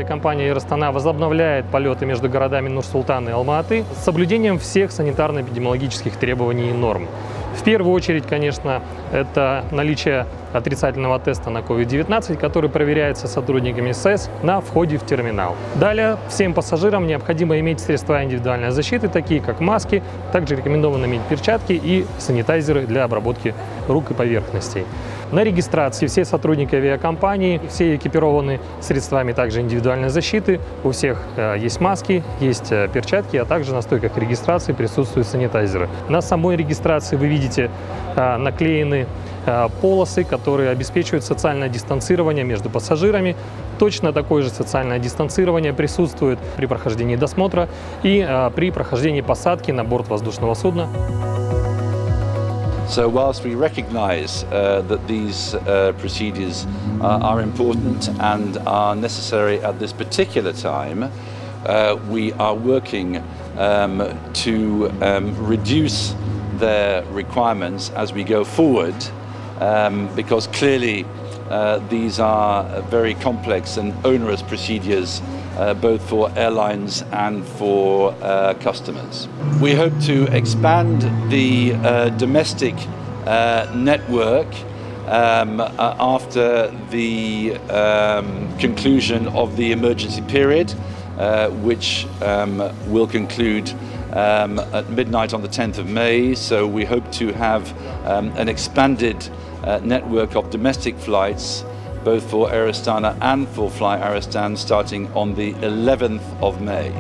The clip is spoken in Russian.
авиакомпания Astana возобновляет полеты между городами Нур-Сұлтан и Алматы с соблюдением всех санитарно-эпидемиологических требований и норм. В первую очередь, конечно, это наличие отрицательного теста на COVID-19, который проверяется сотрудниками СС на входе в терминал. Далее всем пассажирам необходимо иметь средства индивидуальной защиты, такие как маски, также рекомендованы иметь перчатки и санитайзеры для обработки рук и поверхностей. На регистрации все сотрудники авиакомпании, все экипированы средствами также индивидуальной защиты. У всех есть маски, есть перчатки, а также на стойках регистрации присутствуют санитайзеры. На самой регистрации вы видите наклеены полосы, которые обеспечивают социальное дистанцирование между пассажирами. Точно такое же социальное дистанцирование присутствует при прохождении досмотра и при прохождении посадки на борт воздушного судна. So whilst we recognise that these procedures are important and are necessary at this particular time, we are working to reduce their requirements as we go forward, because clearly these are very complex and onerous procedures both for airlines and for customers. We hope to expand the domestic network after the conclusion of the emergency period, which will conclude at midnight on the 10th of May. So we hope to have an expanded network of domestic flights both for Astana and for Fly Astana starting on the 11th of May.